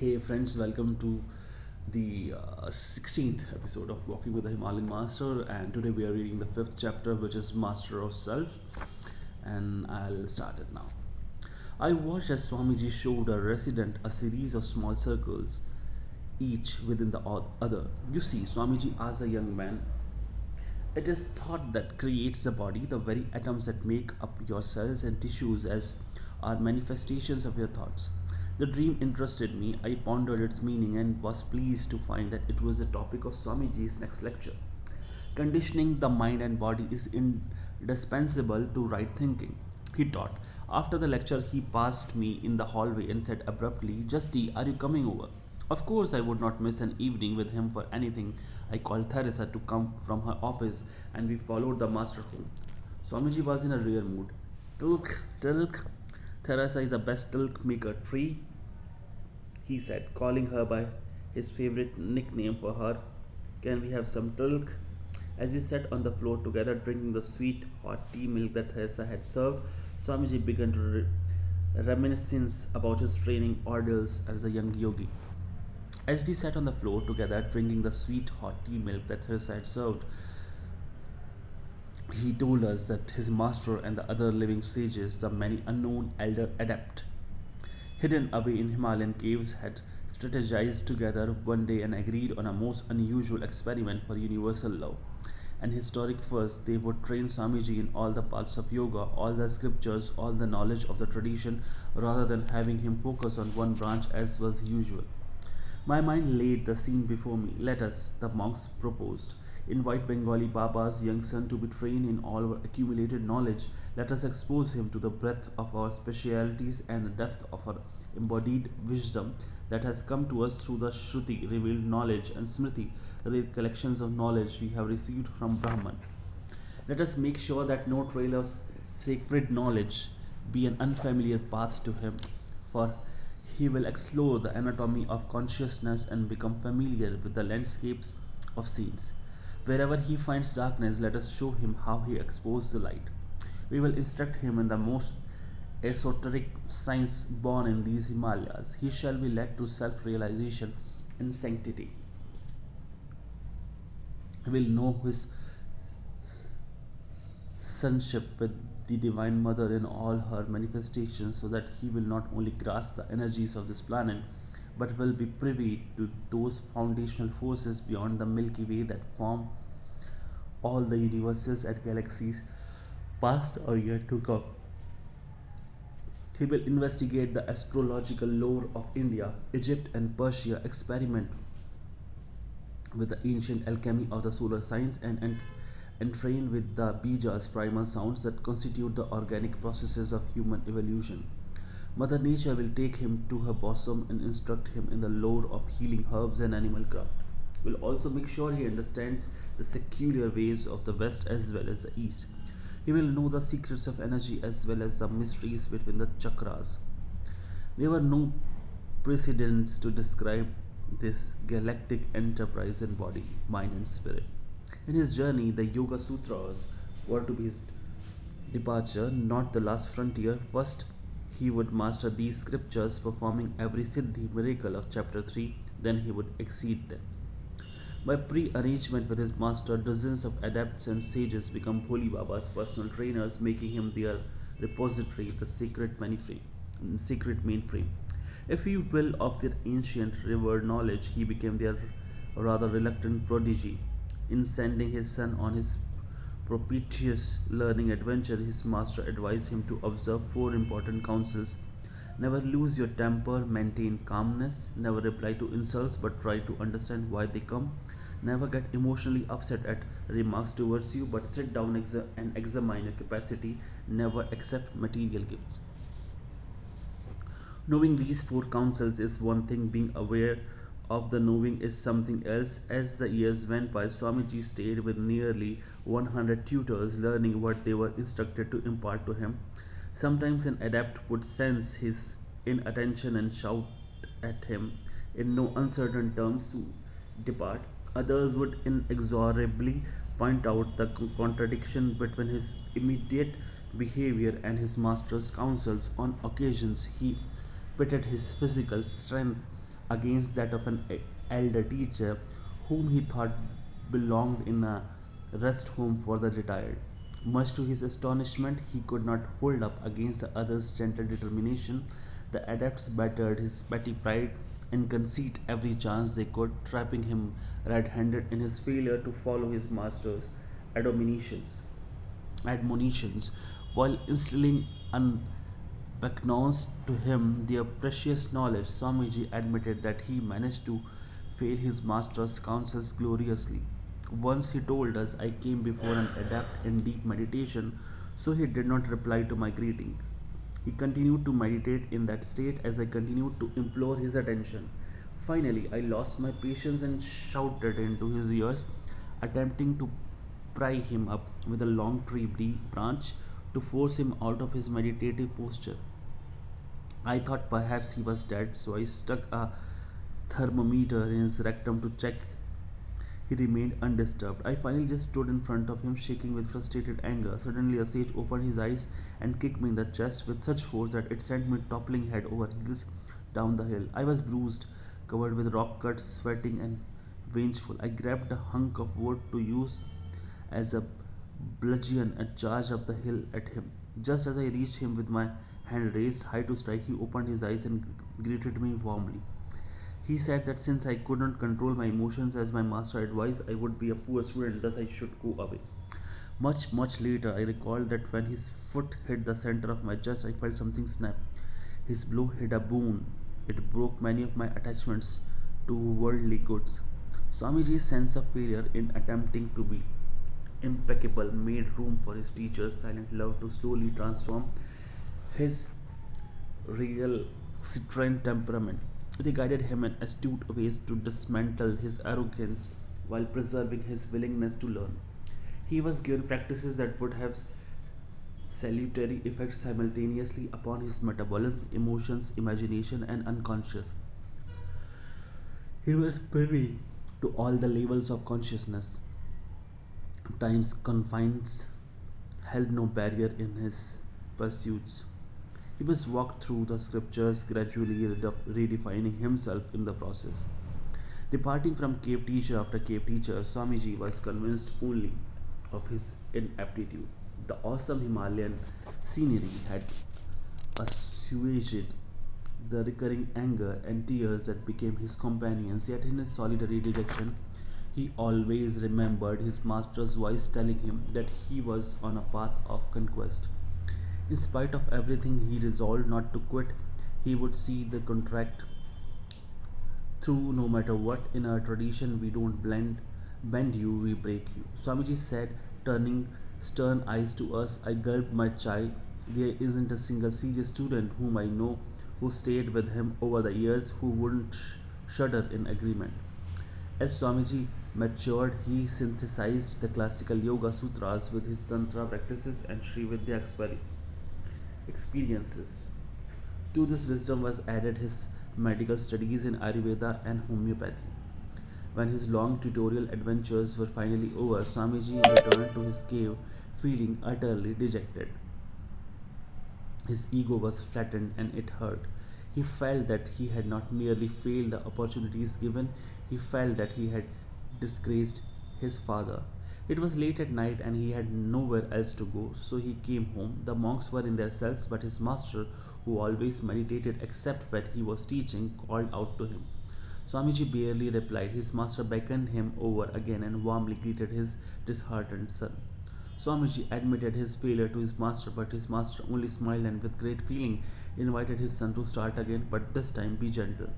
Hey friends, welcome to the 16th episode of Walking with the Himalayan Master, and today we are reading the fifth chapter, which is Master of Self, and I'll start it now. I watched as Swamiji showed a resident a series of small circles, each within the other. You see, Swamiji asked a young man, it is thought that creates the body, the very atoms that make up your cells and tissues as are manifestations of your thoughts. The dream interested me. I pondered its meaning and was pleased to find that it was the topic of Swamiji's next lecture. Conditioning the mind and body is indispensable to right thinking, he taught. After the lecture, he passed me in the hallway and said abruptly, Justy, are you coming over? Of course, I would not miss an evening with him for anything. I called Theresa to come from her office and we followed the master home. Swamiji was in a rare mood. Tilk, Tilk. Theresa is the best tilk maker tree, he said, calling her by his favorite nickname for her. Can we have some tilk? As we sat on the floor together drinking the sweet hot tea milk that Theresa had served, Swamiji began to reminiscence about his training ordeals as a young yogi. As we sat on the floor together drinking the sweet hot tea milk that Theresa had served, he told us that his master and the other living sages, the many unknown elder adept hidden away in Himalayan caves, had strategized together one day and agreed on a most unusual experiment for universal love. And historic first, they would train Swamiji in all the parts of yoga, all the scriptures, all the knowledge of the tradition, rather than having him focus on one branch as was usual. My mind laid the scene before me. Let us, the monks proposed, invite Bengali Baba's young son to be trained in all our accumulated knowledge. Let us expose him to the breadth of our specialities and the depth of our embodied wisdom that has come to us through the Shruti revealed knowledge and Smriti collections of knowledge we have received from Brahman. Let us make sure that no trail of sacred knowledge be an unfamiliar path to him, for he will explore the anatomy of consciousness and become familiar with the landscapes of scenes. Wherever he finds darkness, let us show him how he exposed the light. We will instruct him in the most esoteric science born in these Himalayas. He shall be led to self realization and sanctity. He will know his sonship with the Divine Mother in all her manifestations, so that he will not only grasp the energies of this planet, but will be privy to those foundational forces beyond the Milky Way that form all the universes and galaxies, past or yet to come. He will investigate the astrological lore of India, Egypt, and Persia, experiment with the ancient alchemy of the solar science, and train with the bijas primal sounds that constitute the organic processes of human evolution. Mother Nature will take him to her bosom and instruct him in the lore of healing herbs and animal craft. Will also make sure he understands the secular ways of the West as well as the East. He will know the secrets of energy as well as the mysteries between the chakras. There were no precedents to describe this galactic enterprise in body, mind, and spirit. In his journey, the Yoga Sutras were to be his departure, not the last frontier. First, he would master these scriptures, performing every Siddhi miracle of chapter 3, then he would exceed them. By pre-arrangement with his master, dozens of adepts and sages become Bholi Baba's personal trainers, making him their repository, the secret mainframe. If you will, of their ancient revered knowledge, he became their rather reluctant prodigy. In sending his son on his propitious learning adventure, his master advised him to observe four important counsels. Never lose your temper, maintain calmness, never reply to insults but try to understand why they come. Never get emotionally upset at remarks towards you but sit down and examine your capacity. Never accept material gifts. Knowing these four counsels is one thing, being aware of the knowing is something else. As the years went by, Swamiji stayed with nearly 100 tutors, learning what they were instructed to impart to him. Sometimes an adept would sense his inattention and shout at him in no uncertain terms to depart. Others would inexorably point out the contradiction between his immediate behavior and his master's counsels. On occasions, he pitted his physical strength against that of an elder teacher whom he thought belonged in a rest home for the retired. Much to his astonishment, he could not hold up against the other's gentle determination. The adepts battered his petty pride and conceit every chance they could, trapping him red-handed in his failure to follow his master's admonitions admonitions, while instilling unbeknownst to him their precious knowledge. Swamiji admitted that he managed to fail his master's counsels gloriously. Once he told us, I came before an adept in deep meditation, so he did not reply to my greeting. He continued to meditate in that state as I continued to implore his attention. Finally, I lost my patience and shouted into his ears, attempting to pry him up with a long tree branch to force him out of his meditative posture. I thought perhaps he was dead, so I stuck a thermometer in his rectum to check. He remained undisturbed. I finally just stood in front of him, shaking with frustrated anger. Suddenly, a sage opened his eyes and kicked me in the chest with such force that it sent me toppling head over heels down the hill. I was bruised, covered with rock cuts, sweating and vengeful. I grabbed a hunk of wood to use as a bludgeon and charged up the hill at him. Just as I reached him with my hand raised high to strike, he opened his eyes and greeted me warmly. He said that since I could not control my emotions as my master advised, I would be a poor student, thus I should go away. Much later, I recalled that when his foot hit the center of my chest, I felt something snap. His blow hit a bone. It broke many of my attachments to worldly goods. Swamiji's sense of failure in attempting to be impeccable made room for his teacher's silent love to slowly transform his real Citroen temperament. They guided him in astute ways to dismantle his arrogance while preserving his willingness to learn. He was given practices that would have salutary effects simultaneously upon his metabolism, emotions, imagination, and unconscious. He was privy to all the levels of consciousness. Time's confines held no barrier in his pursuits. He was walked through the scriptures, gradually redefining himself in the process. Departing from cave teacher after cave teacher, Swamiji was convinced only of his ineptitude. The awesome Himalayan scenery had assuaged the recurring anger and tears that became his companions, yet in his solitary dejection, he always remembered his master's voice telling him that he was on a path of conquest. In spite of everything, he resolved not to quit. He would see the contract through no matter what. In our tradition, we don't bend you, we break you. Swamiji said, turning stern eyes to us. I gulped my chai. There isn't a single serious student whom I know who stayed with him over the years who wouldn't shudder in agreement. As Swamiji matured, he synthesized the classical Yoga Sutras with his Tantra practices and Sri Vidya experiences. To this wisdom was added his medical studies in Ayurveda and homeopathy. When his long tutorial adventures were finally over, Swamiji returned to his cave feeling utterly dejected. His ego was flattened and it hurt. He felt that he had not merely failed the opportunities given, he felt that he had disgraced his father. It was late at night and he had nowhere else to go, so he came home. The monks were in their cells, but his master, who always meditated except when he was teaching, called out to him. Swamiji barely replied. His master beckoned him over again and warmly greeted his disheartened son. Swamiji admitted his failure to his master, but his master only smiled and with great feeling invited his son to start again, but this time be gentle.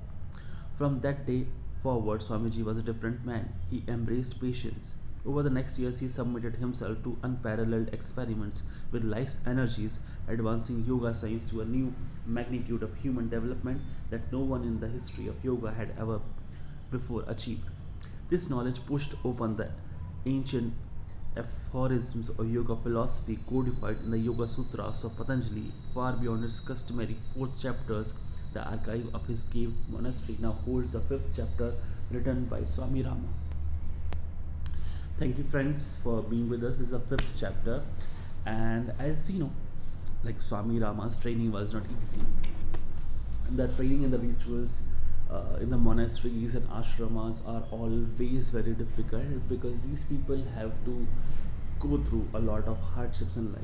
From that day forward, Swamiji was a different man. He embraced patience. Over the next years, he submitted himself to unparalleled experiments with life's energies, advancing yoga science to a new magnitude of human development that no one in the history of yoga had ever before achieved. This knowledge pushed open the ancient aphorisms of yoga philosophy codified in the Yoga Sutras of Patanjali, far beyond its customary four chapters. The archive of his cave monastery now holds the fifth chapter written by Swami Rama. Thank you, friends, for being with us. This is the fifth chapter, and as we know, like Swami Rama's training was not easy. The training and the rituals in the monasteries and ashramas are always very difficult because these people have to go through a lot of hardships in life.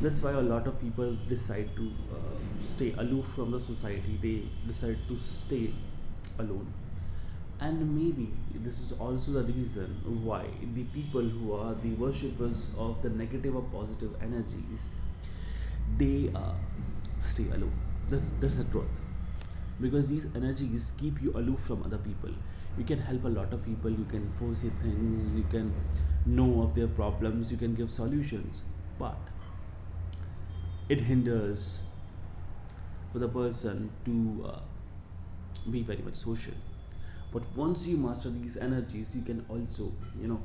That's why a lot of people decide to stay aloof from the society. They decide to stay alone, and maybe this is also the reason why the people who are the worshippers of the negative or positive energies, they stay alone. That's the truth, because these energies keep you aloof from other people. You can help a lot of people, you can foresee things, you can know of their problems, you can give solutions, but it hinders for the person to be very much social. But once you master these energies, you can also, you know,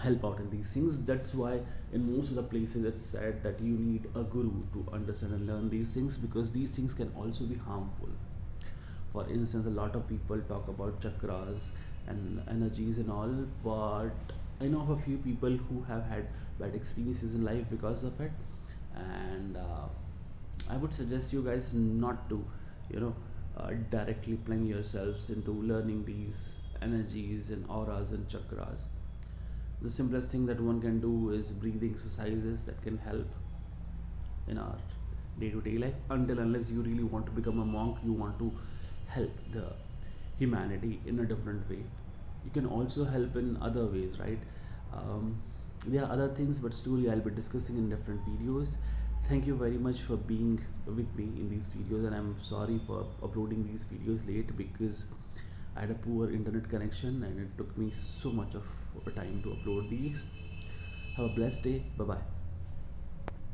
help out in these things. That's why in most of the places it's said that you need a guru to understand and learn these things, because these things can also be harmful. For instance, a lot of people talk about chakras and energies and all, but I know of a few people who have had bad experiences in life because of it. And I would suggest you guys not to, you know, directly plunge yourselves into learning these energies and auras and chakras. The simplest thing that one can do is breathing exercises that can help in our day-to-day life, until unless you really want to become a monk, you want to help the humanity in a different way. You can also help in other ways, right? um, there are other things, but slowly I'll be discussing in different videos. Thank you very much for being with me in these videos, and I'm sorry for uploading these videos late because I had a poor internet connection and it took me so much of time to upload these. Have a blessed day. Bye bye.